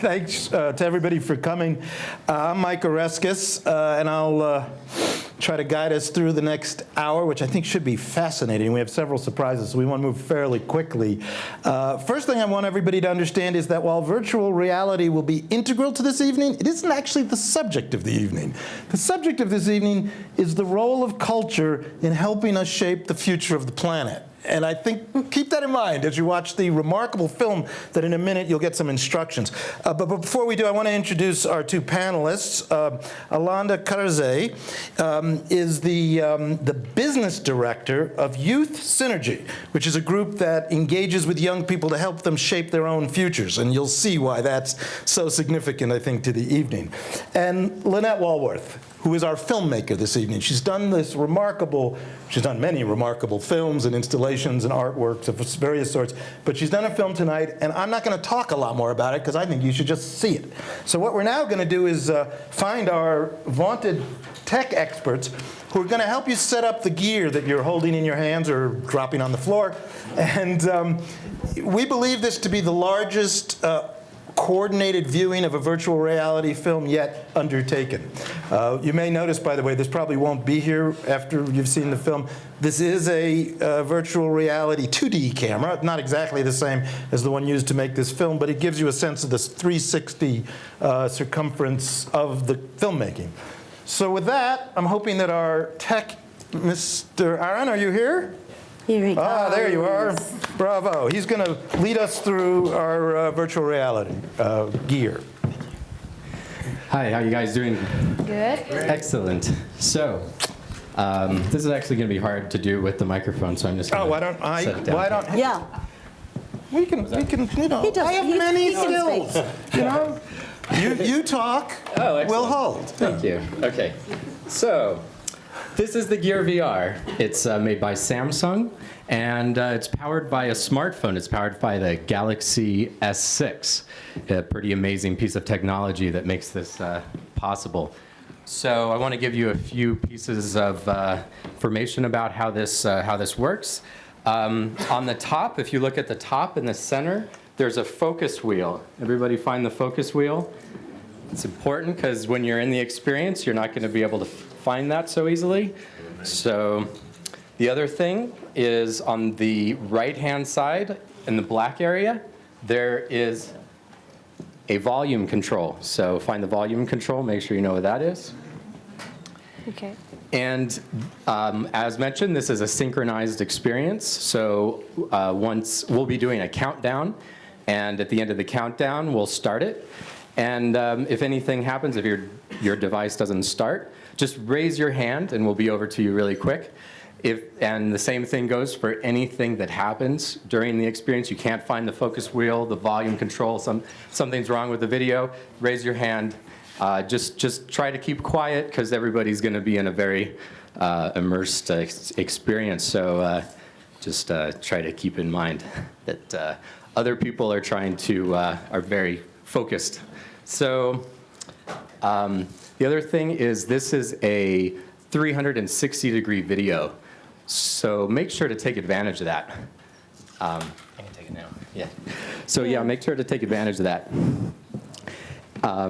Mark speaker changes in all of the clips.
Speaker 1: Thanks to everybody for coming. I'm Mike Oreskes, and I'll try to guide us through the next hour, which I think should be fascinating. We have several surprises, so we want to move fairly quickly. First thing I want everybody to understand is that while virtual reality will be integral to this evening, it isn't actually the subject of the evening. The subject of this evening is the role of culture in helping us shape the future of the planet. And I think, keep that in mind as you watch the remarkable film that in a minute you'll get some instructions. But before we do, I want to introduce our two panelists. Alanda Kariza is the business director of Youth Sinergi, which is a group that engages with young people to help them shape their own futures. And you'll see why that's so significant, I think, to the evening. And Lynette Wallworth, who is our filmmaker this evening. She's done many remarkable films and installations and artworks of various sorts, but she's done a film tonight, and I'm not going to talk a lot more about it because I think you should just see it. So what we're now going to do is find our vaunted tech experts who are going to help you set up the gear that you're holding in your hands or dropping on the floor. And we believe this to be the largest coordinated viewing of a virtual reality film yet undertaken. You may notice, by the way, this probably won't be here after you've seen the film. This is a virtual reality 2D camera, not exactly the same as the one used to make this film, but it gives you a sense of this 360 circumference of the filmmaking. So with that, I'm hoping that our tech, Mr. Aaron, are you here?
Speaker 2: Here he goes.
Speaker 1: Ah, there you are. Bravo. He's going to lead us through our virtual reality gear.
Speaker 3: Hi, how you guys doing?
Speaker 2: Good.
Speaker 3: Excellent. So, this is actually going to be hard to do with the microphone, so I'm just going to set it down.
Speaker 1: Why don't,
Speaker 2: Yeah.
Speaker 1: we can, you know,
Speaker 2: He does.
Speaker 1: I have many skills,
Speaker 2: speak.
Speaker 1: you know. You talk,
Speaker 3: Oh,
Speaker 1: we'll hold.
Speaker 3: Thank you. Okay. So, this is the Gear VR. It's made by Samsung, and it's powered by a smartphone. It's powered by the Galaxy S6, a pretty amazing piece of technology that makes this possible. So I want to give you a few pieces of information about how this works. On the top, if you look at the top in the center, there's a focus wheel. Everybody find the focus wheel? It's important because when you're in the experience, you're not going to be able to find that so easily. So the other thing is on the right-hand side in the black area, there is a volume control. So find the volume control, make sure you know what that is.
Speaker 2: Okay.
Speaker 3: And as mentioned, this is a synchronized experience. So once we'll be doing a countdown, and at the end of the countdown, we'll start it. And if anything happens, if your device doesn't start, just raise your hand and we'll be over to you really quick. And the same thing goes for anything that happens during the experience. You can't find the focus wheel, the volume control, something's wrong with the video, raise your hand. Just try to keep quiet because everybody's going to be in a very immersed experience. So just try to keep in mind that other people are are very focused. So the other thing is this is a 360-degree video. So make sure to take advantage of that. I can take it now. Yeah. So yeah, make sure to take advantage of that.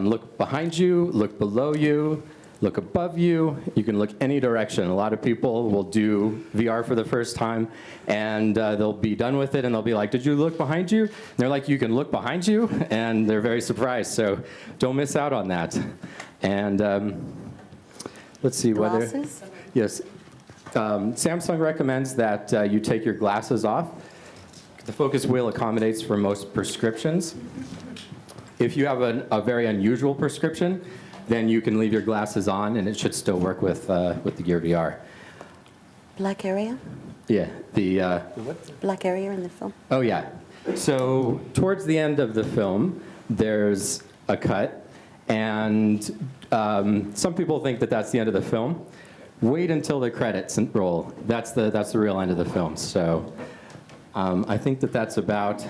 Speaker 3: Look behind you, look below you, look above you. You can look any direction. A lot of people will do VR for the first time, and they'll be done with it, and they'll be like, did you look behind you? And they're like, you can look behind you, and they're very surprised. So don't miss out on that. And let's see whether...
Speaker 2: Glasses?
Speaker 3: Yes. Samsung recommends that you take your glasses off. The focus wheel accommodates for most prescriptions. If you have a very unusual prescription, then you can leave your glasses on, and it should still work with the Gear VR.
Speaker 2: Black area?
Speaker 3: Yeah. The what?
Speaker 2: Black area in the film?
Speaker 3: Oh, yeah. So towards the end of the film, there's a cut, and some people think that that's the end of the film. Wait until the credits roll. That's the real end of the film. So I think that that's about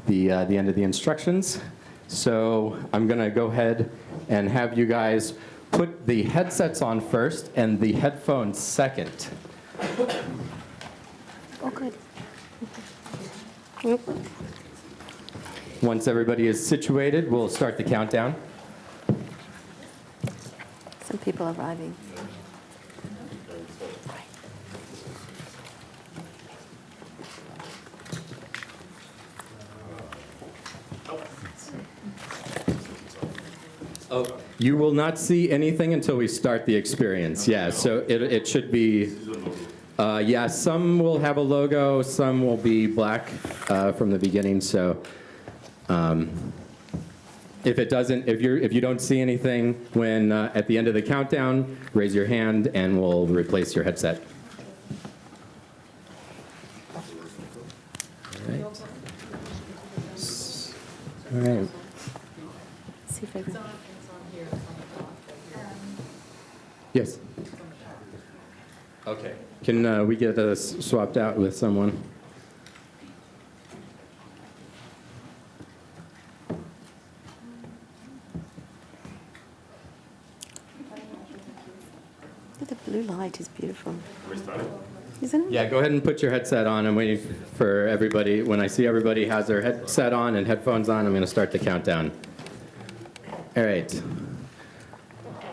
Speaker 3: the end of the instructions. So I'm going to go ahead and have you guys put the headsets on first and the headphones second.
Speaker 2: Oh, good. Yep.
Speaker 3: Once everybody is situated, we'll start the countdown.
Speaker 2: Some people arriving.
Speaker 3: Oh, you will not see anything until we start the experience. Yeah, so it should be, yeah, some will have a logo, some will be black from the beginning. So if it doesn't, if you don't see anything when at the end of the countdown, raise your hand and we'll replace your headset. All right. All right.
Speaker 2: See if everyone.
Speaker 3: Yes. Okay. Can we get us swapped out with someone?
Speaker 2: The blue light is beautiful. Isn't it?
Speaker 3: Yeah, go ahead and put your headset on. I'm waiting for everybody. When I see everybody has their headset on and headphones on, I'm going to start the countdown. All right.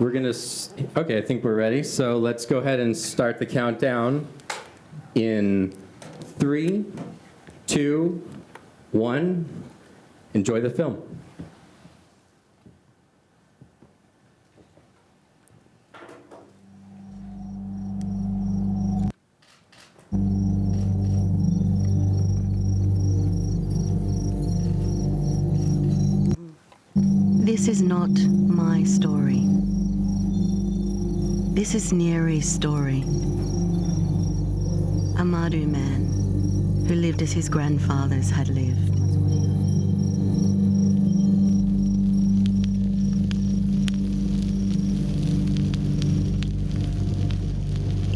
Speaker 3: We're going to, okay, I think we're ready. So let's go ahead and start the countdown in 3, 2, 1. Enjoy the film.
Speaker 4: This is not my story. This is Nyarri's story. A Madu man who lived as his grandfathers had lived.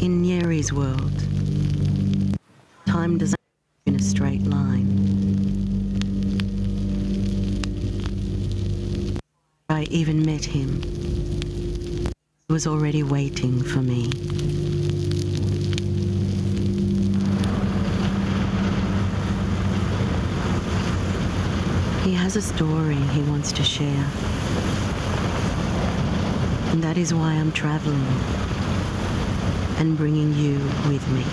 Speaker 4: In Nyarri's world, time doesn't move in a straight line. I even met him. He was already waiting for me. He has a story he wants to share. And that is why I'm traveling and bringing you with me.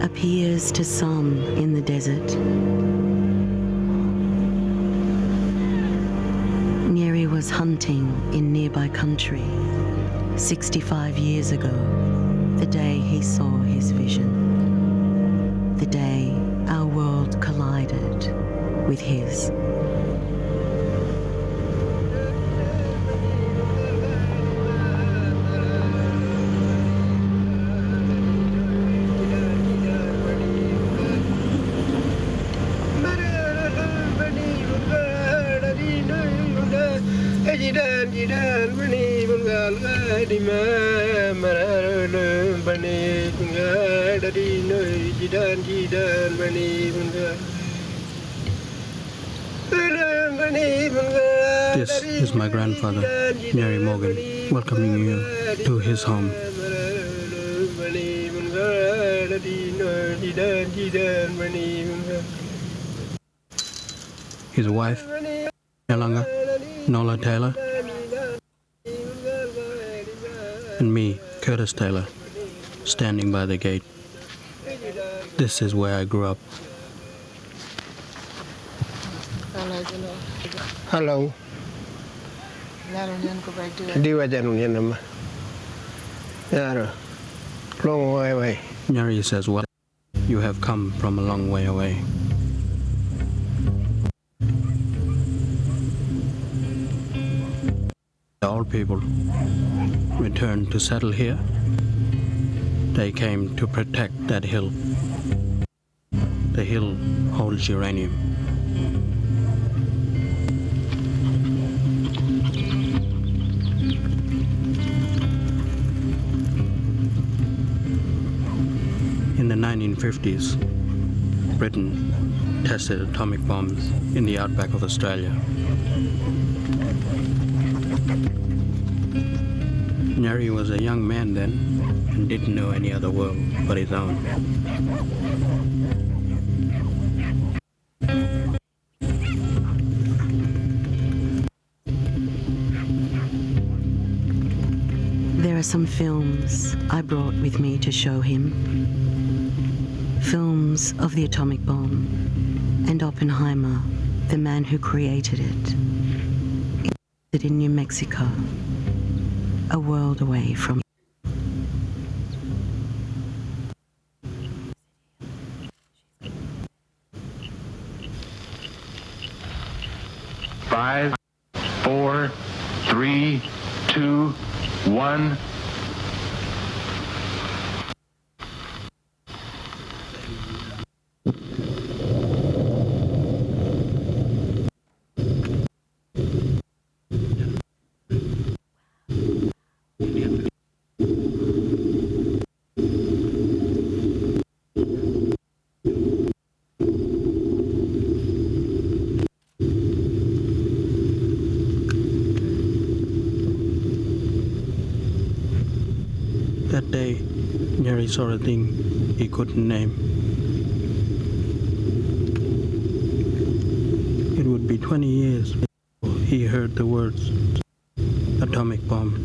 Speaker 4: Appears to some in the desert. Nyarri was hunting in nearby country 65 years ago, the day he saw his vision, the day our world collided with his.
Speaker 5: This is my grandfather, Neri Morgan, welcoming you to his home. His wife, Alanda, Nola Taylor, and me, Curtis Taylor, standing by the gate. This is where I grew up.
Speaker 6: Hello. Đi qua chân luôn nha mà. Dạ rồi. Long way away.
Speaker 5: Nyarri says, well, you have come from a long way away. All people returned to settle here, they came to protect that hill. The hill holds uranium. In the 1950s, Britain tested atomic bombs in the outback of Australia. Nyarri was a young man then and didn't know any other world but his own.
Speaker 4: There are some films I brought with me to show him. Films of the atomic bomb and Oppenheimer, the man who created it. It's in New Mexico, a world away from.
Speaker 7: Five, 4, 3, 2, 1.
Speaker 5: That day, Nyarri saw a thing he couldn't name. It would be 20 years before he heard the words, atomic bomb.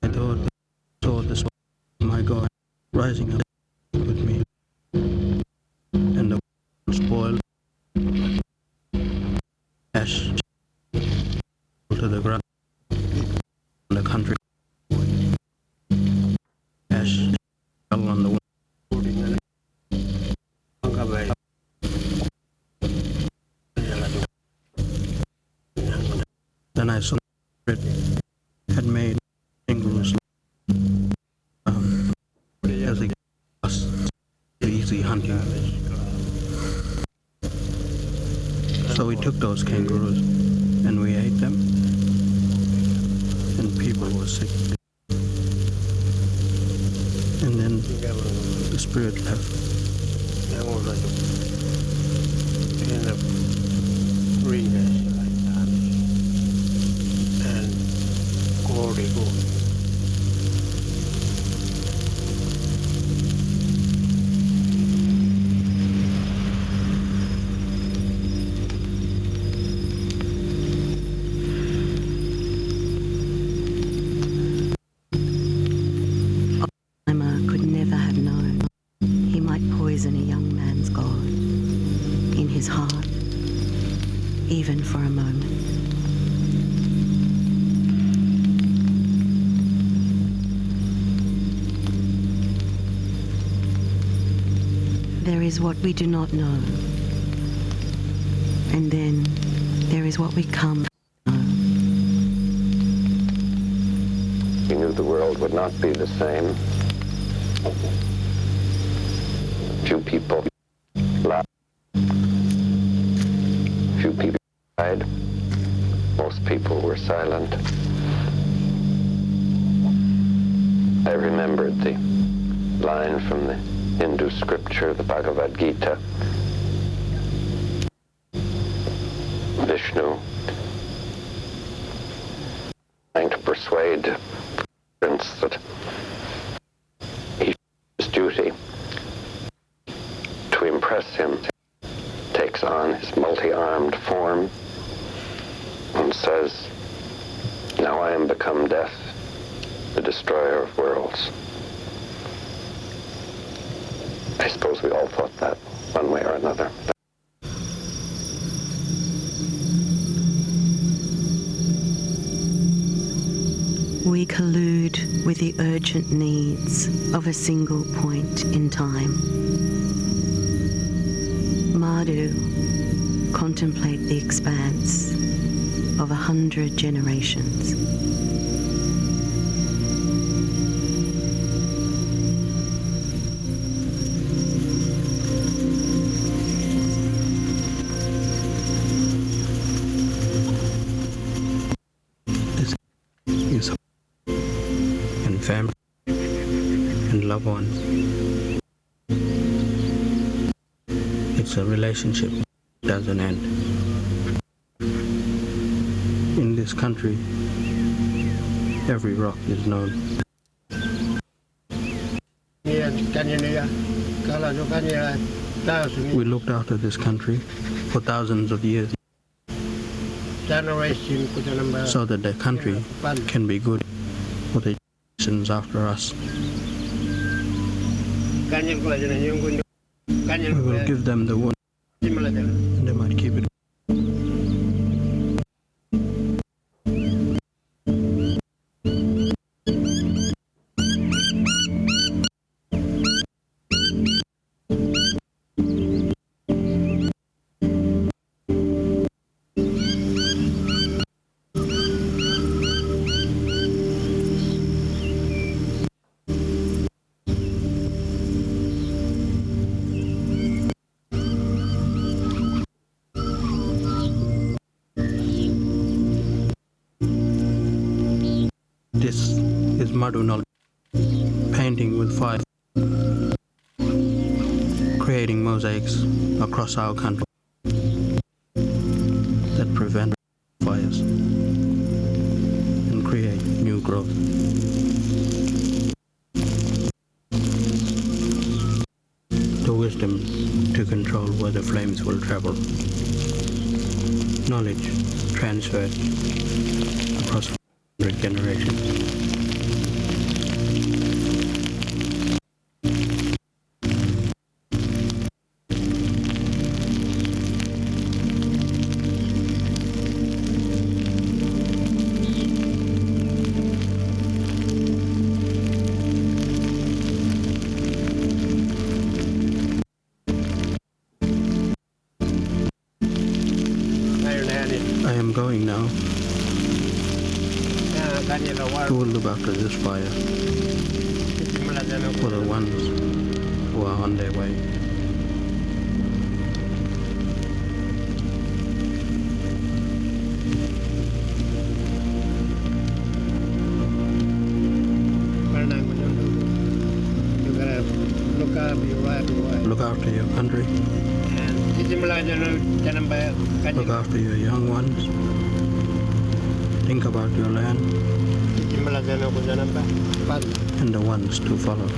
Speaker 5: I thought I saw the smoke of my God rising up with me, and the world spoiled, ash to the ground, the country, ash fell on the wind. Then I saw it had made kangaroos as they lost easy hunting. So we took those kangaroos and we ate them, and people were sick. And then the spirit left.
Speaker 4: Oppenheimer could never have known he might poison a young man's God in his heart, even for a moment. There is what we do not know, and then there is what we come to know.
Speaker 8: He knew the world would not be the same. Few people laughed. Few people cried. Most people were silent. I remembered the line from the Hindu scripture, the Bhagavad Gita. Vishnu trying to persuade the prince that he his duty to impress him, takes on his multi-armed form and says, Now I am become death, the destroyer of worlds. I suppose we all thought that, one way or another.
Speaker 4: We collude with the urgent needs of a single point in time. Madhu contemplate the expanse of 100 generations.
Speaker 5: This is and family and loved ones. It's a relationship that doesn't end. In this country, every rock is known. We looked after this country for thousands of years so that the country can be good for the generations after us. We will give them the one and they might keep it. This is Madhu knowledge, painting with fire, creating mosaics across our country that prevent fires and create new growth. The wisdom to control where the flames will travel. Knowledge transferred across 100 generations. I am going now. Who will look after this fire for the ones who are on their way? Look after your country. Look after your young ones. Think about your land and the ones to follow.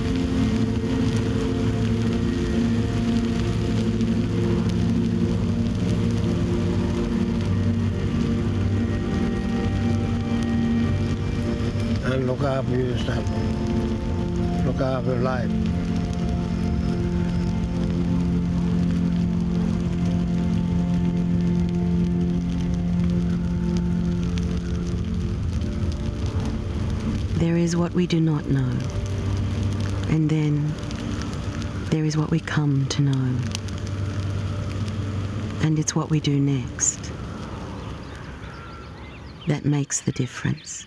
Speaker 6: And look after yourself. Look after life.
Speaker 4: There is what we do not know, and then there is what we come to know, and it's what we do next that makes the difference.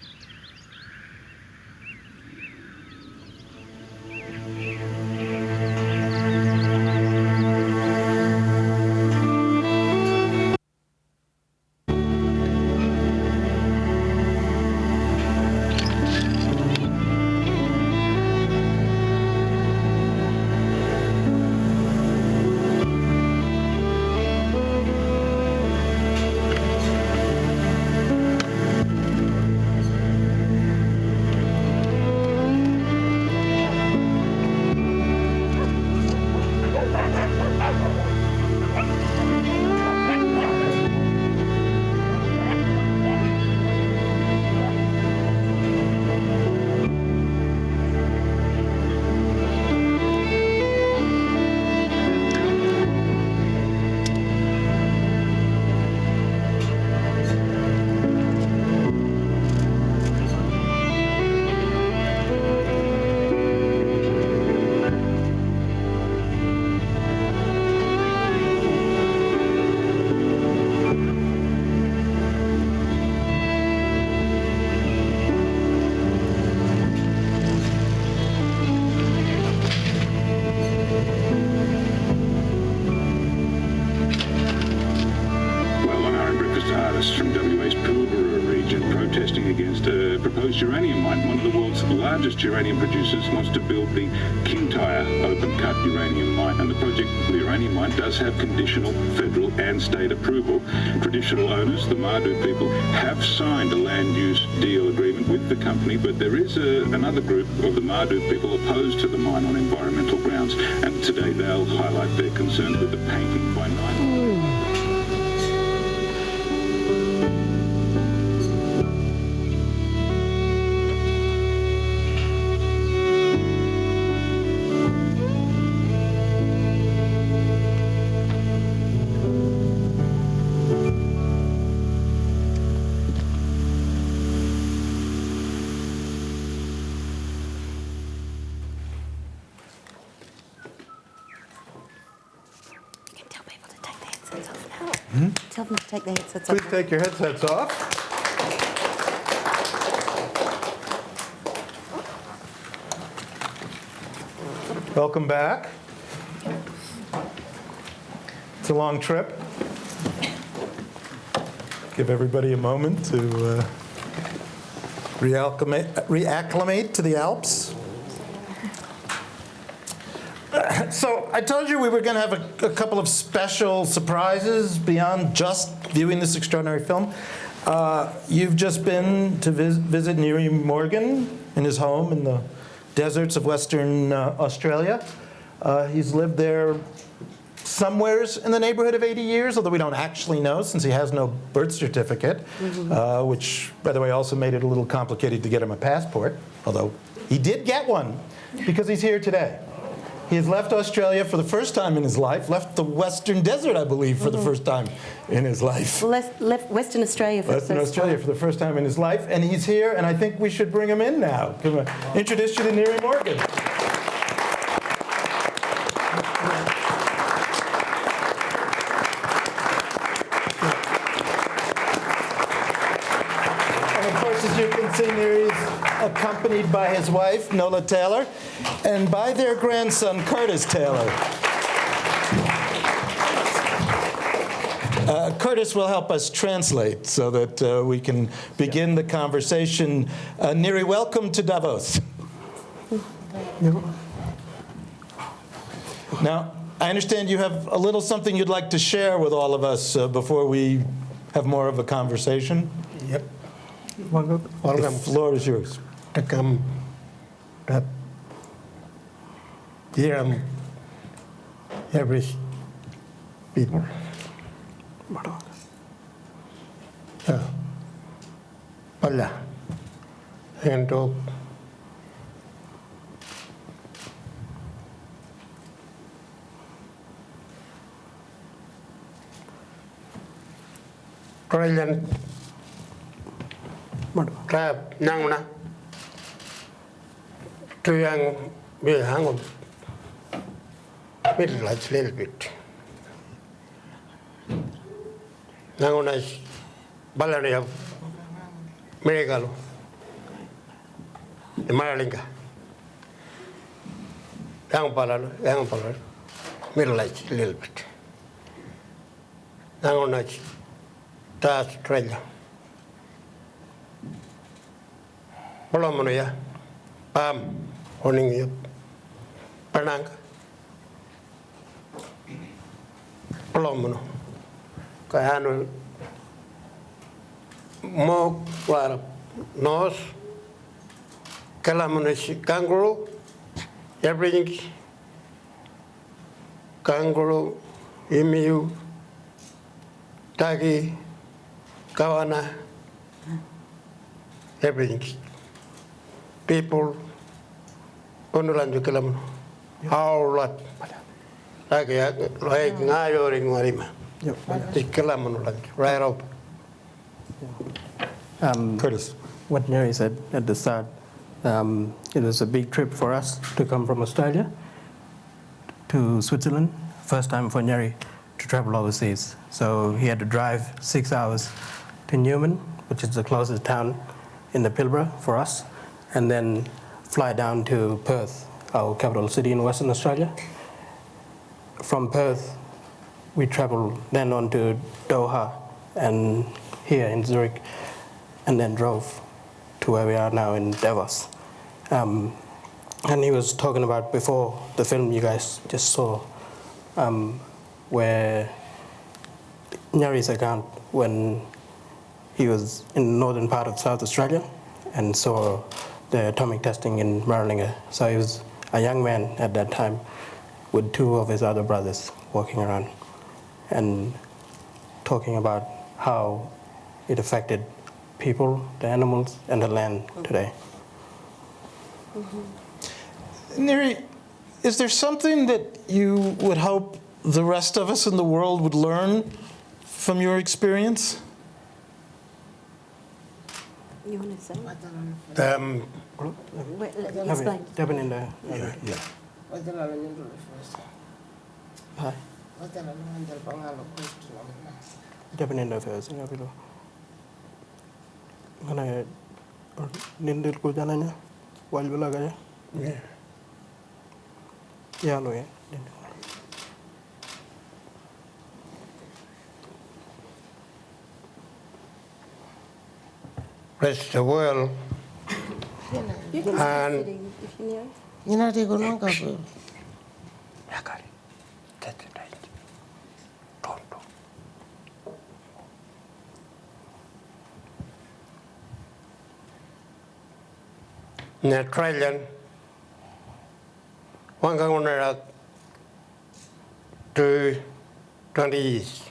Speaker 9: Oreskes uranium mine, one of the world's largest uranium producers, wants to build the Kintyre open-cut uranium mine. And the project, the uranium mine, does have conditional federal and state approval. Traditional owners, the Madu people, have signed a land use deal agreement with the company, but there is another group of the Madu people opposed to the mine on environmental grounds. And today they'll highlight their concerns with the painting by night.
Speaker 2: Tell them to take their headsets
Speaker 1: Please
Speaker 2: off.
Speaker 1: take your headsets off. Welcome back. It's a long trip. Give everybody a moment to reacclimate to the Alps. So I told you we were going to have a couple of special surprises beyond just viewing this extraordinary film. You've just been to visit Neri Morgan in his home in the deserts of Western Australia. He's lived there somewheres in the neighborhood of 80 years, although we don't actually know since he has no birth certificate, which, by the way, also made it a little complicated to get him a passport, although he did get one because he's here today. He has left Australia for the first time in his life, left the Western Desert, I believe, for the first time in his life.
Speaker 2: Left Western Australia for the first time.
Speaker 1: Western Australia for the first time in his life, and he's here, and I think we should bring him in now. Introduce you to Neri Morgan. And of course, as you can see, Neri's accompanied by his wife, Nola Taylor, and by their grandson, Curtis Taylor. Curtis will help us translate so that we can begin the conversation. Neri, welcome to Davos. Now, I understand you have a little something you'd like to share with all of us before we have more of a conversation.
Speaker 6: Yep.
Speaker 1: The floor is yours.
Speaker 6: To come that here every people. Hola. And to Australian tribe Nangna to young be hang of middle like little bit. Nanguna is Balani of Miragalo, the Maralinga. Young Palalo, middle like little bit. Nanguna is Australia. Polomonia, Pam, Honing, Pananga, Polomono, Kayano, Mo, Wara, Nos, Kalamonis, Kangaroo, everything, Kangaroo, Emu, Tagi, Kawana, everything. People, Onulanju Kalam, how lot, like Nayoring Marima, the Kalamulan, right up.
Speaker 1: Curtis.
Speaker 5: What Nyarri said at the start, it was a big trip for us to come from Australia to Switzerland. First time for Nyarri to travel overseas. So he had to drive 6 hours to Newman, which is the closest town in the Pilbara for us, and then fly down to Perth, our capital city in Western Australia. From Perth, we traveled then on to Doha and here in Zurich, and then drove to where we are now in Davos. And he was talking about before the film you guys just saw, where Nyarri's account when he was in the northern part of South Australia and saw the atomic testing in Martumili. So he was a young man at that time with two of his other brothers walking around and talking about how it affected people, the animals, and the land today.
Speaker 1: Neri, is there something that you would hope the rest of us in the world would learn from your experience?
Speaker 2: You want to say?
Speaker 5: Wait,
Speaker 2: Explain.
Speaker 5: Devin in the
Speaker 1: Yeah.
Speaker 5: Hi. Devin in the first. Mana nindil ko jananya wal bela gaya. Ya lo ya.
Speaker 6: Rest the world.
Speaker 2: You can start sitting if you know.
Speaker 6: In Australian, one can only do 20 years.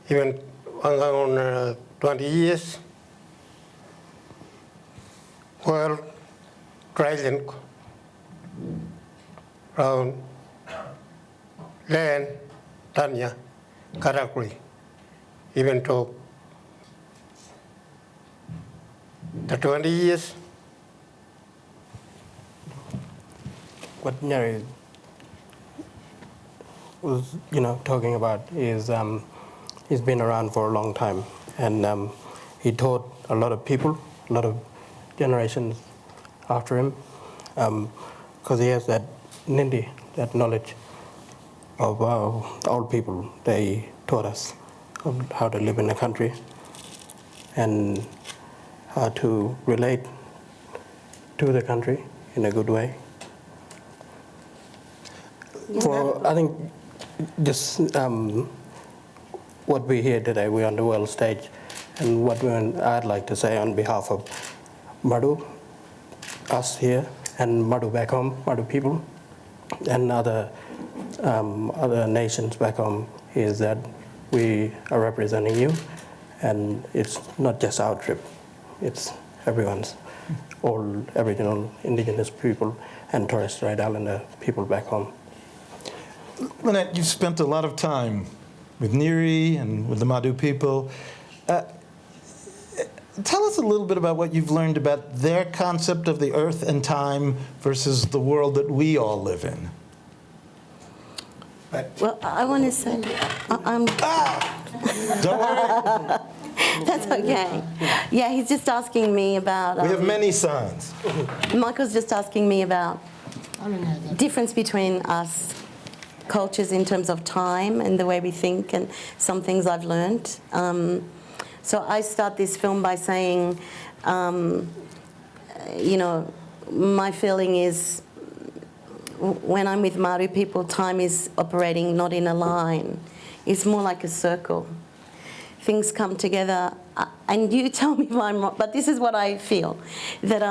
Speaker 6: Even one can only 20 years. Well, Australian around land, Tanya, category, even to the 20 years.
Speaker 5: What Nyarri was, talking about is he's been around for a long time, and he taught a lot of people, a lot of generations after him, because he has that Nindi, that knowledge of old people. They taught us of how to live in the country and how to relate to the country in a good way. For, I think, just what we hear today, we're on the world stage, and what I'd like to say on behalf of Madu, us here, and Madu back home, Madu people, and other nations back home, is that we are representing you, and it's not just our trip, it's everyone's, all Aboriginal, Indigenous people, and Torres Strait Islander people back home.
Speaker 1: Lynette, you've spent a lot of time with Nyarri and with the Madu people. Tell us a little bit about what you've learned about their concept of the earth and time versus the world that we all live in.
Speaker 2: Well, I want to say, I'm.
Speaker 1: Don't worry.
Speaker 2: That's okay. Yeah, he's just asking me about.
Speaker 1: We have many signs.
Speaker 2: Michael's just asking me about difference between us cultures in terms of time and the way we think, and some things I've learned. So I start this film by saying, my feeling is when I'm with Māori people, time is operating not in a line. It's more like a circle. Things come together, and you tell me if I'm wrong, but this is what I feel, that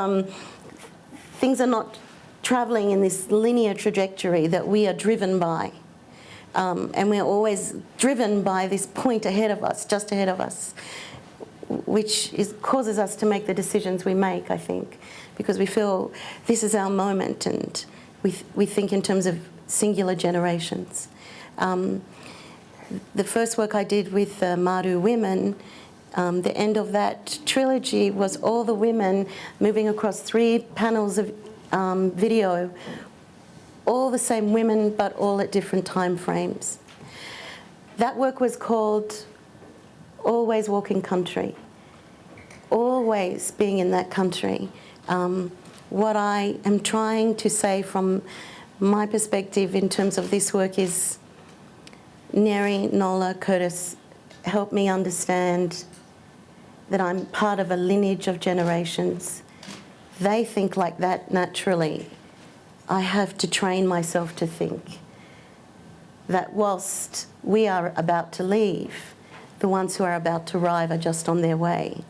Speaker 2: things are not traveling in this linear trajectory that we are driven by. And we're always driven by this point ahead of us, just ahead of us, which causes us to make the decisions we make, I think, because we feel this is our moment, and we think in terms of singular generations. The first work I did with Māori women, the end of that trilogy was all the women moving across 3 panels of video, all the same women, but all at different time frames. That work was called Always Walking Country, always being in that country. What I am trying to say from my perspective in terms of this work is Neri, Nola, Curtis helped me understand that I'm part of a lineage of generations. They think like that naturally. I have to train myself to think that whilst we are about to leave, the ones who are about to arrive are just on their way.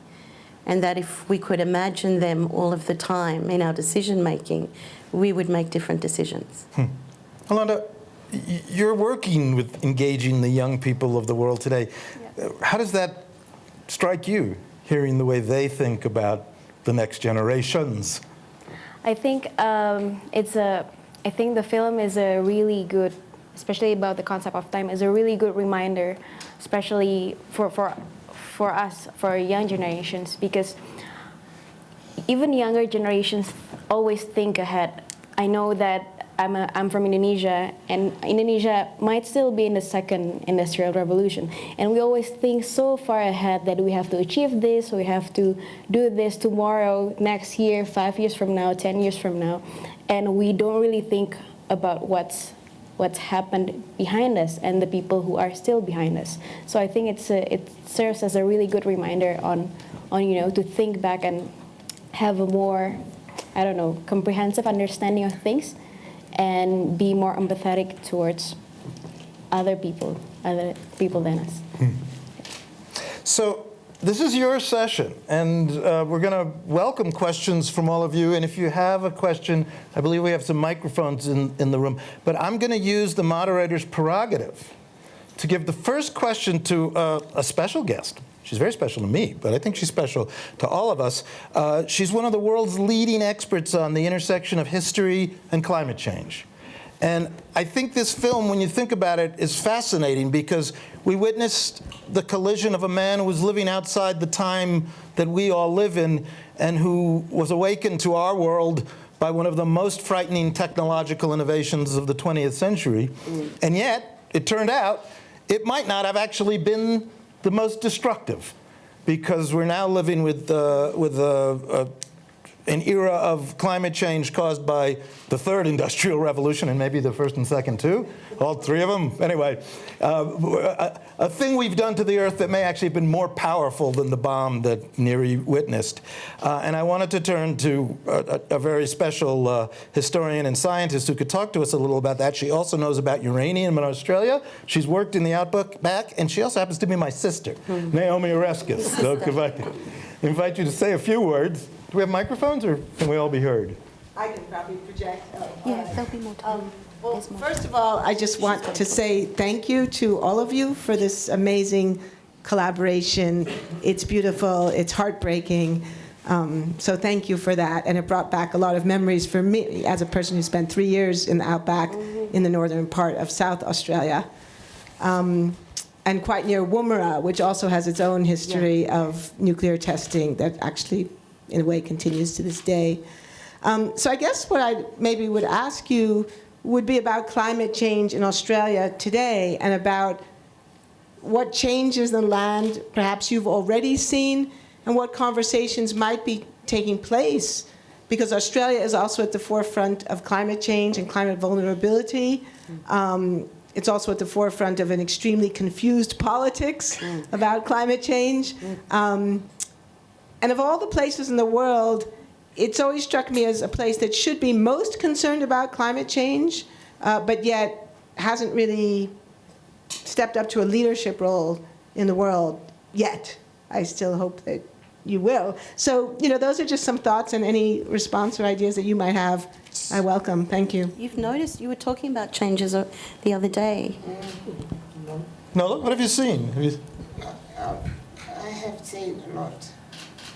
Speaker 2: And that if we could imagine them all of the time in our decision making, we would make different decisions.
Speaker 1: Alanda, you're working with engaging the young people of the world today.
Speaker 10: Yeah.
Speaker 1: How does that strike you, hearing the way they think about the next generations?
Speaker 10: I think I think the film is a really good, especially about the concept of time, is a really good reminder, especially for us, for young generations, because even younger generations always think ahead. I know that I'm from Indonesia, and Indonesia might still be in the second industrial revolution. And we always think so far ahead that we have to achieve this, we have to do this tomorrow, next year, 5 years from now, 10 years from now. And we don't really think about what's happened behind us and the people who are still behind us. So I think it serves as a really good reminder on to think back and have a more, comprehensive understanding of things, and be more empathetic towards other people than us.
Speaker 1: So this is your session, and we're going to welcome questions from all of you. And if you have a question, I believe we have some microphones in the room. But I'm going to use the moderator's prerogative to give the first question to a special guest. She's very special to me, but I think she's special to all of us. She's one of the world's leading experts on the intersection of history and climate change. And I think this film, when you think about it, is fascinating because we witnessed the collision of a man who was living outside the time that we all live in and who was awakened to our world by one of the most frightening technological innovations of the 20th century. And yet, it turned out, it might not have actually been the most destructive, because we're now living with an era of climate change caused by the third industrial revolution, and maybe the first and second too, all three of them. Anyway, a thing we've done to the earth that may actually have been more powerful than the bomb that Nyarri witnessed. And I wanted to turn to a very special historian and scientist who could talk to us a little about that. She also knows about uranium in Australia. She's worked in the outback, and she also happens to be my sister, Naomi Oreskes. So if I could invite you to say a few words. Do we have microphones, or can we all be heard?
Speaker 11: I can probably project.
Speaker 2: Yeah, there'll be more time.
Speaker 11: Well, first of all, I just want to say thank you to all of you for this amazing collaboration. It's beautiful. It's heartbreaking. So thank you for that. And it brought back a lot of memories for me as a person who spent 3 years in the outback in the northern part of South Australia. And quite near Woomera, which also has its own history of nuclear testing that actually, in a way, continues to this day. So I guess what I maybe would ask you would be about climate change in Australia today, and about what changes in the land perhaps you've already seen, and what conversations might be taking place, because Australia is also at the forefront of climate change and climate vulnerability. It's also at the forefront of an extremely confused politics about climate change. And of all the places in the world, it's always struck me as a place that should be most concerned about climate change, but yet hasn't really stepped up to a leadership role in the world yet. I still hope that you will. So, those are just some thoughts, and any response or ideas that you might have, I welcome. Thank you.
Speaker 2: You've noticed, you were talking about changes the other day.
Speaker 1: Nola, what have you seen?
Speaker 12: I have seen a lot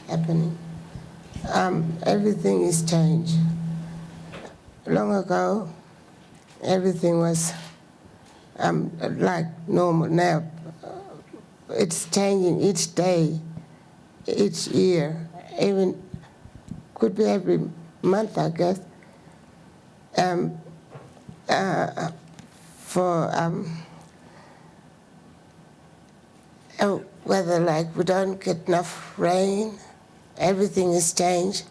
Speaker 12: happening. Everything is changed. Long ago, everything was like normal. Now, it's changing each day, each year, even could be every month, I guess. Whether like we don't get enough rain, everything is changed.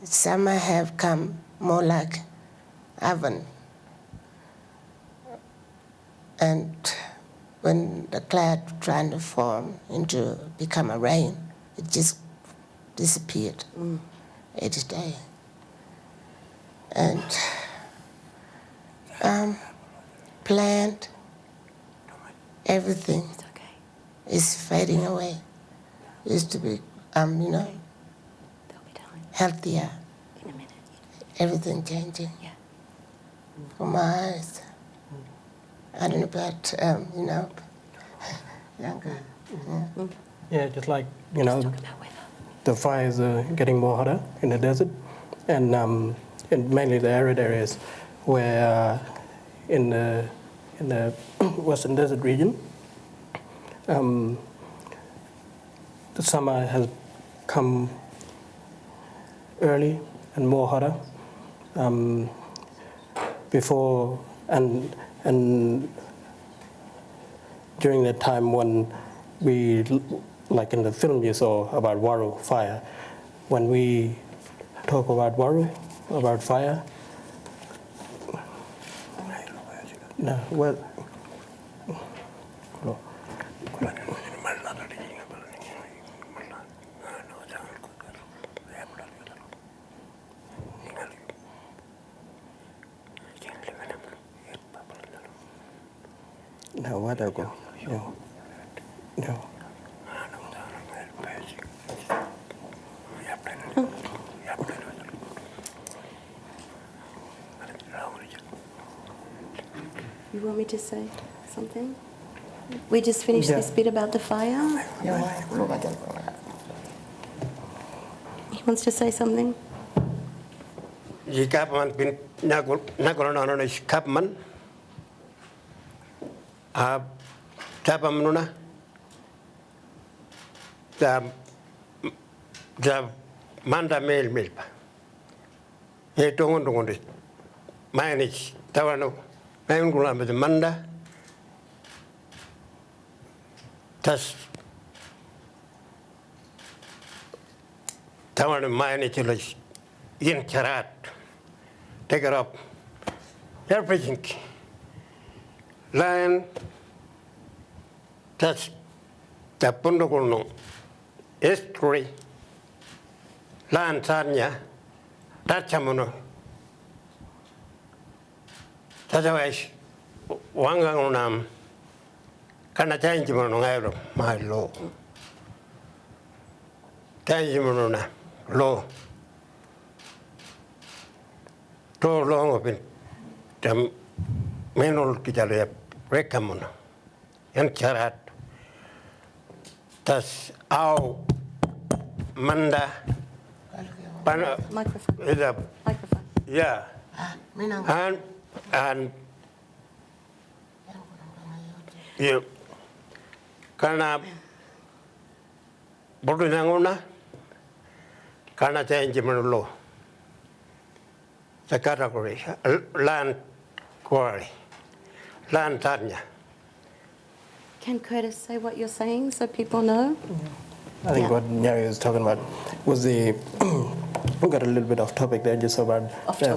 Speaker 12: Summer have come more like oven. And when the cloud transformed into become a rain, it just disappeared each day. And plant, everything is fading away. Used to be, healthier. Everything changing. For my eyes. I don't know about, younger.
Speaker 5: Yeah, just like, the fires are getting more hotter in the desert, and mainly the arid areas where in the western desert region, the summer has come early and more hotter before and during that time when we, like in the film you saw about Waru fire, when we talk about Waru, about fire, no, well, no, what I go? No. No.
Speaker 2: You want me to say something? We just finished this bit about the fire. He wants to say something.
Speaker 6: Jikapan bin nakono kapman. Tapam nuna. The manda mail milpa. He don't want to manage Tawano. I'm going to the manda. Tas Tawano manage in Charat. Take it up. Everything. Lion. Tas the Pundogono. History. Land Sanya. Tachamono. Otherwise, Wangangunam can change Mono, my law. Change Monona, law. Too long of it, the mental Kitalia, Rekamon, and Charat. That's our Manda.
Speaker 2: Microphone. Microphone.
Speaker 6: Yeah. And you kana bodunanguna kana change law. The category land quarry, land tanya.
Speaker 2: Can Curtis say what you're saying so people know?
Speaker 5: I think what Nyarri was talking about was we got a little bit off topic there, just about the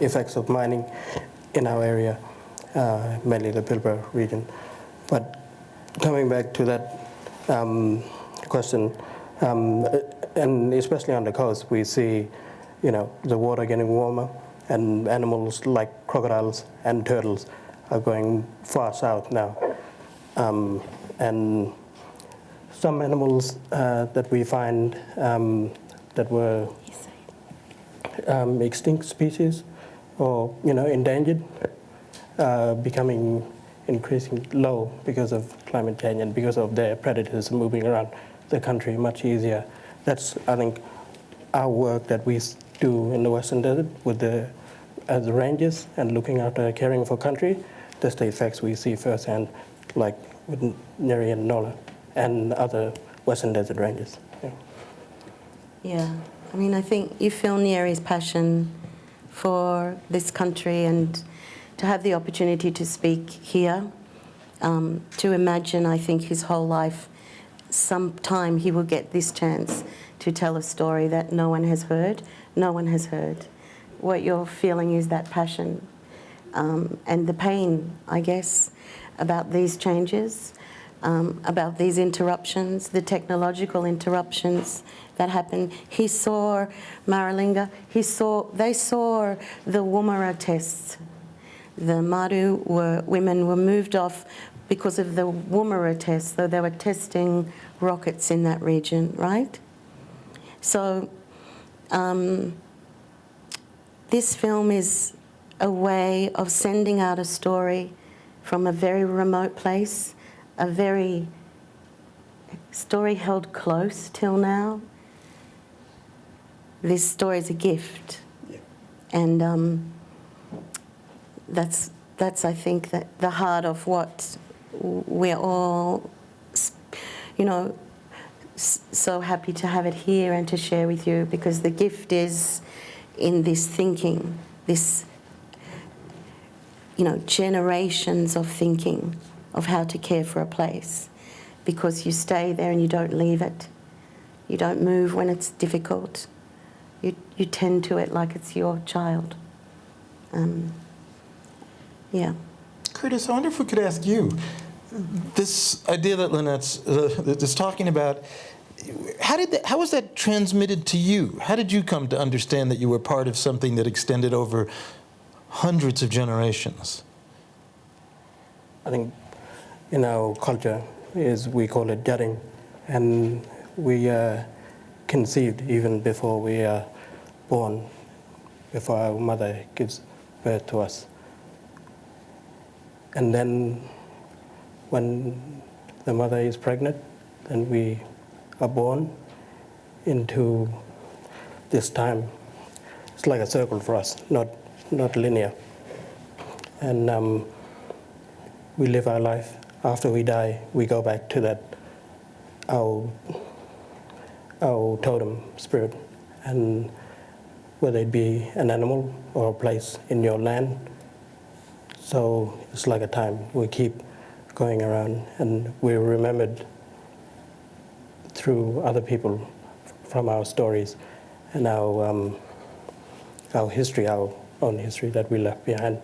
Speaker 5: effects of mining in our area, mainly the Pilbara region. But coming back to that question, and especially on the coast, we see, the water getting warmer, and animals like crocodiles and turtles are going far south now, and some animals that we find that were extinct species or endangered becoming increasingly low because of climate change and because of their predators moving around the country much easier. That's, I think, our work that we do in the Western Desert with as the rangers and looking after caring for country. That's the effects we see firsthand, like with Nyarri and Nola and other Western Desert rangers.
Speaker 2: Yeah, I mean, I think you feel Nyarri's passion for this country and to have the opportunity to speak here, to imagine, I think, his whole life, sometime he will get this chance to tell a story that no one has heard. No one has heard. What you're feeling is that passion and the pain, I guess. about these changes, about these interruptions, the technological interruptions that happened. He saw Maralinga, they saw the Woomera tests. The Maru women were moved off because of the Woomera tests, so they were testing rockets in that region, right? So this film is a way of sending out a story from a very remote place, a very story held close till now. This story is a gift. Yeah. And that's I think that the heart of what we're all, so happy to have it here and to share with you, because the gift is in this thinking, this, generations of thinking of how to care for a place, because you stay there and you don't leave it. You don't move when it's difficult. You tend to it like it's your child. Yeah.
Speaker 1: Curtis, I wonder if we could ask you, this idea that Lynette's is talking about, how was that transmitted to you? How did you come to understand that you were part of something that extended over hundreds of generations?
Speaker 5: I think in our culture we call it jaring, and we are conceived even before we are born, before our mother gives birth to us. And then when the mother is pregnant, then we are born into this time. It's like a circle for us, not linear. And we live our life. After we die, we go back to that, our totem spirit. And whether it be an animal or a place in your land, so it's like a time. We keep going around, and we're remembered through other people from our stories and our history, our own history that we left behind,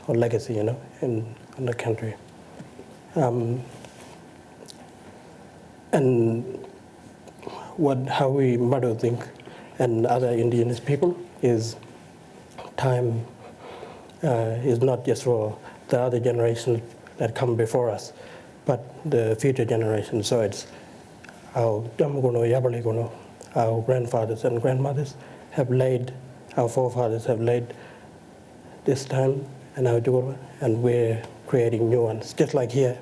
Speaker 5: our legacy, in the country. And how we Madu think and other indigenous people is time is not just for the other generations that come before us, but the future generations. So it's our grandfathers and grandmothers have laid, our forefathers have laid this time and our Jurwa, and we're creating new ones, just like here,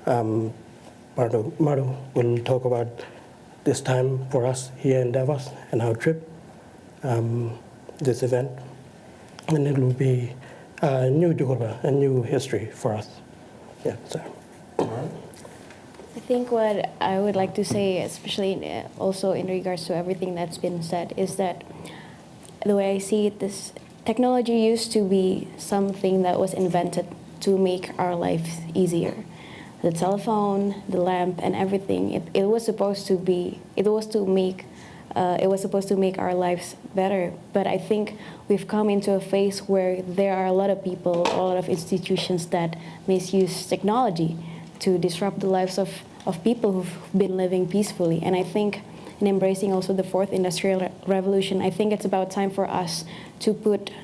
Speaker 5: Maru will talk about this time for us here in Davos and our trip, this event, and it will be a new Jurwa, a new history for us. Yeah, so.
Speaker 10: I think what I would like to say, especially also in regards to everything that's been said, is that the way I see it, this technology used to be something that was invented to make our lives easier. The telephone, the lamp, and everything. It was supposed to make our lives better. But I think we've come into a phase where there are a lot of people, a lot of institutions that misuse technology to disrupt the lives of people who've been living peacefully. And I think in embracing also the fourth industrial revolution, I think it's about time for us to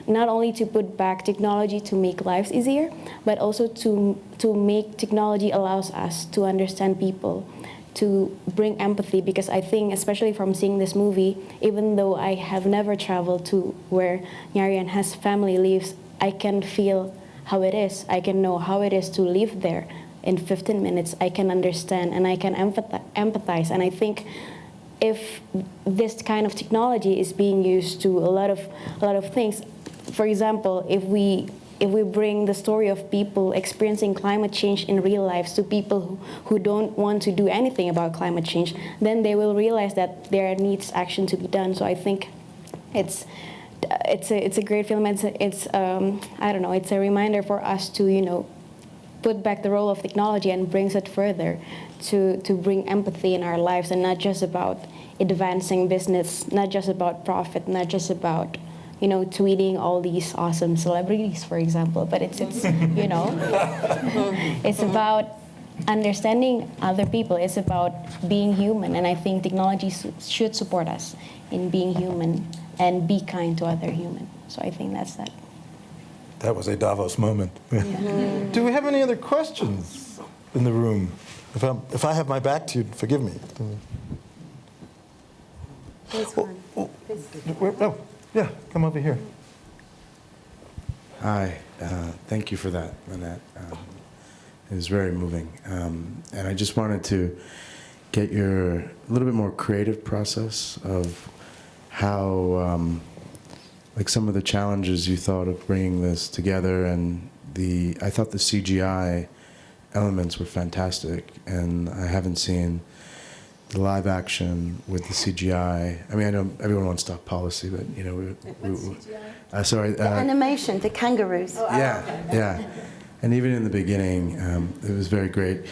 Speaker 10: not only to put back technology to make lives easier, but also to make technology allows us to understand people, to bring empathy. Because I think, especially from seeing this movie, even though I have never traveled to where Nyarri and his family lives, I can feel how it is. I can know how it is to live there. In 15 minutes, I can understand and I can empathize. And I think if this kind of technology is being used to a lot of things, for example, if we bring the story of people experiencing climate change in real lives to people who don't want to do anything about climate change, then they will realize that there needs action to be done. So I think it's a great film. It's a reminder for us to put back the role of technology and brings it further to bring empathy in our lives, and not just about advancing business, not just about profit, not just about tweeting all these awesome celebrities, for example. But it's it's about understanding other people. It's about being human, and I think technology should support us in being human and be kind to other humans. So I think that's that.
Speaker 1: That was a Davos moment. Do we have any other questions in the room? If I have my back to you, forgive me. Oh, yeah, come over here.
Speaker 13: Hi, thank you for that, Lynette. It was very moving. And I just wanted to get a little bit more creative process of how, like some of the challenges you thought of bringing this together, and I thought the CGI elements were fantastic, and I haven't seen the live action with the CGI. I mean, I know everyone wants to talk policy, but sorry.
Speaker 2: The animation, the kangaroos.
Speaker 13: Yeah. And even in the beginning, it was very great.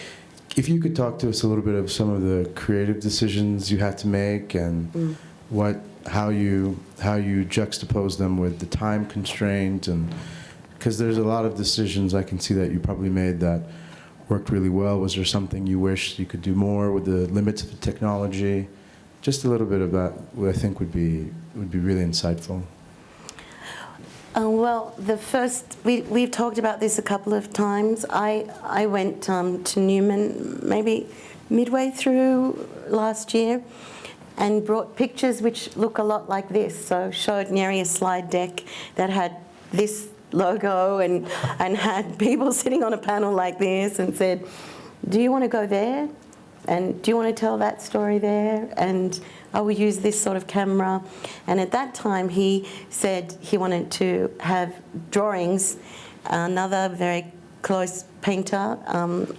Speaker 13: If you could talk to us a little bit of some of the creative decisions you had to make, and how you juxtapose them with the time constraint, and because there's a lot of decisions I can see that you probably made that worked really well. Was there something you wish you could do more with the limits of the technology? Just a little bit of that, I think would be really insightful.
Speaker 2: Well, we've talked about this a couple of times. I went to Newman maybe midway through last year and brought pictures which look a lot like this. So showed Nyarri a slide deck that had this logo and had people sitting on a panel like this and said, do you want to go there? And do you want to tell that story there? And I will use this sort of camera. And at that time, he said he wanted to have drawings. Another very close painter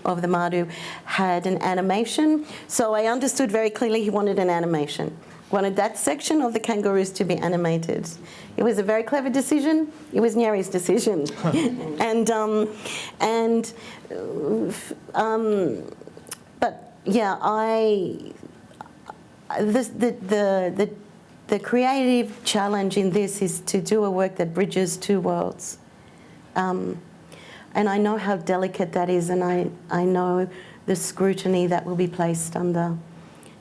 Speaker 2: of the Madu had an animation. So I understood very clearly he wanted an animation. Wanted that section of the kangaroos to be animated. It was a very clever decision. It was Nyarri's decision. But yeah, the creative challenge in this is to do a work that bridges two worlds. And I know how delicate that is, and I know the scrutiny that will be placed under.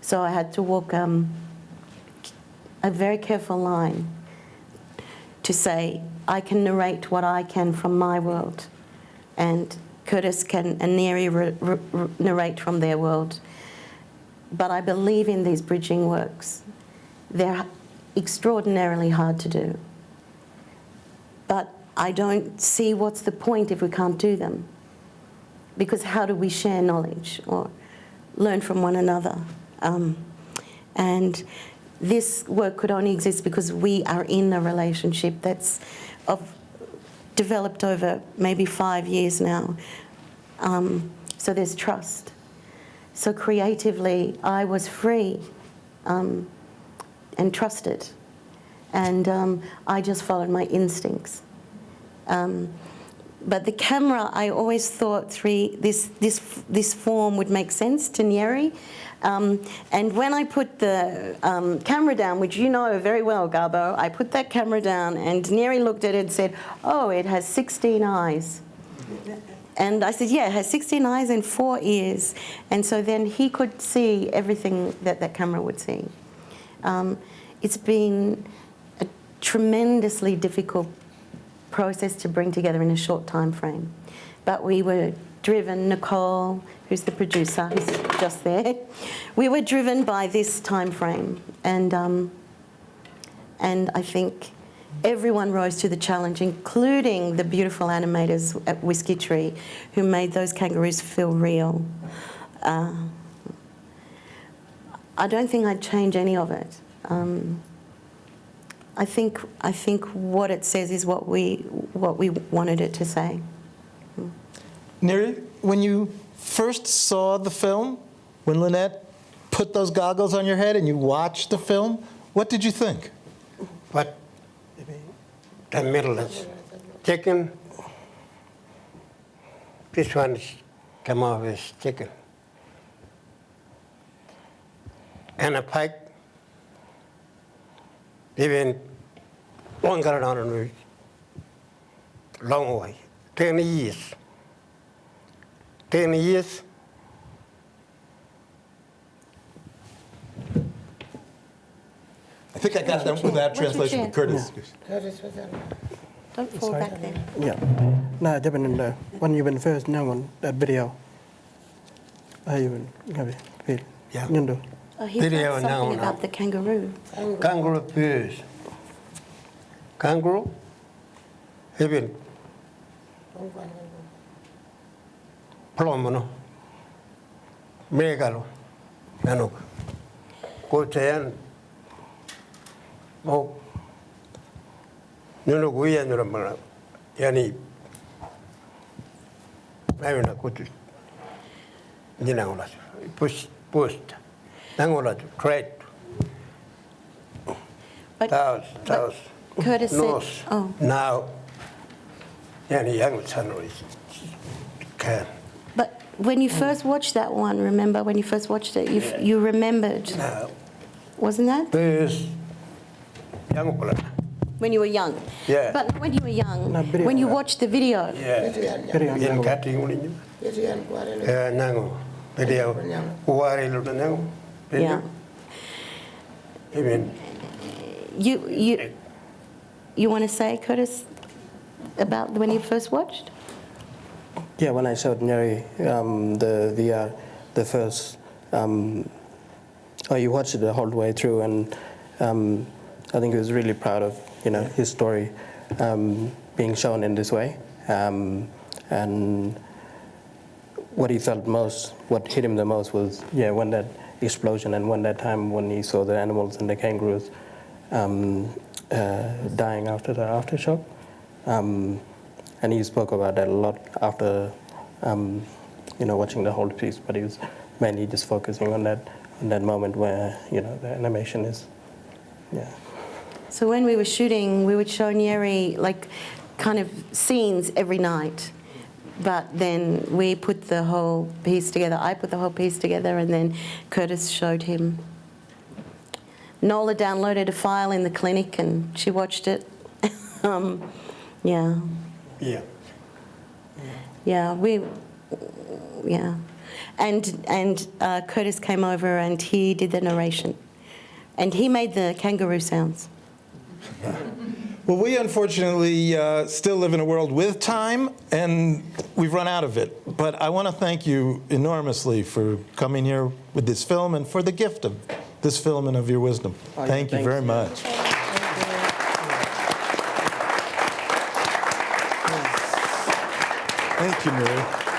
Speaker 2: So I had to walk a very careful line to say, I can narrate what I can from my world, and Curtis and Neri narrate from their world. But I believe in these bridging works. They're extraordinarily hard to do. But I don't see what's the point if we can't do them. Because how do we share knowledge or learn from one another? And this work could only exist because we are in a relationship that's developed over maybe 5 years now. So there's trust. So creatively, I was free and trusted. And I just followed my instincts. But the camera, I always thought this form would make sense to Nyarri. And when I put the camera down, which you know very well, Gabo, I put that camera down and Nyarri looked at it and said, oh, it has 16 eyes. And I said, yeah, it has 16 eyes and 4 ears. And so then he could see everything that camera would see. It's been a tremendously difficult process to bring together in a short time frame. But we were driven, Nicole, who's the producer, who's just there, we were driven by this time frame. And I think everyone rose to the challenge, including the beautiful animators at Whiskey Tree, who made those kangaroos feel real. I don't think I'd change any of it. I think what it says is what we wanted it to say.
Speaker 1: Nyarri, when you first saw the film, when Lynette put those goggles on your head and you watched the film, what did you think?
Speaker 6: What? The middle is chicken. This one is come off as chicken. And a pike. Even One got on long way, 10 years. 10 years.
Speaker 1: I think I got that without
Speaker 2: What's your
Speaker 1: translation with Curtis.
Speaker 2: Don't fall back there.
Speaker 5: Yeah. น่าจะเป็นวันอยู่เป็น first นั่งบน that video อยู่เป็นครับพี่ยันดู
Speaker 2: Oh, he
Speaker 6: Video
Speaker 2: said something
Speaker 6: now.
Speaker 2: about the kangaroo.
Speaker 6: Kangaroo fish. Kangaroo. Even. Plomono. Megalo. Nanok. Kochayan. Oh. Nuno guya nuramana. Yani. Mayuna kutu. Ninaola. Post. Nangola. Trade. Taos.
Speaker 2: Curtis
Speaker 6: Nose.
Speaker 2: said, oh,
Speaker 6: Now. Yani young son can.
Speaker 2: but when you first watched that one, remember when you first watched it, you remembered,
Speaker 6: Now.
Speaker 2: wasn't that?
Speaker 6: First. Young pula.
Speaker 2: When you were young.
Speaker 6: Yeah.
Speaker 2: But when you were young,
Speaker 5: video.
Speaker 2: when you watched the video,
Speaker 6: Yeah. Yan cutting ulinya. Nango. Video. Kuwari luto nango.
Speaker 2: yeah,
Speaker 6: Even.
Speaker 2: you want to say, Curtis, about when you first watched?
Speaker 5: Yeah, when I showed Nyarri the VR, the first, you watched it the whole way through, and I think he was really proud of his story being shown in this way, and what he felt most, what hit him the most was when that explosion and when that time when he saw the animals and the kangaroos dying after the aftershock. And he spoke about that a lot after, watching the whole piece. But he was mainly just focusing on that moment where, the animation is,
Speaker 2: So when we were shooting, we would show Nyarri like kind of scenes every night. But then we put the whole piece together. I put the whole piece together, and then Curtis showed him. Nola downloaded a file in the clinic, and she watched it. Yeah.
Speaker 6: Yeah.
Speaker 2: Yeah. And Curtis came over and he did the narration, and he made the kangaroo sounds.
Speaker 1: Well, we unfortunately still live in a world with time, and we've run out of it. But I want to thank you enormously for coming here with this film and for the gift of this film and of your wisdom. Thank you very much. Thank you, Neri.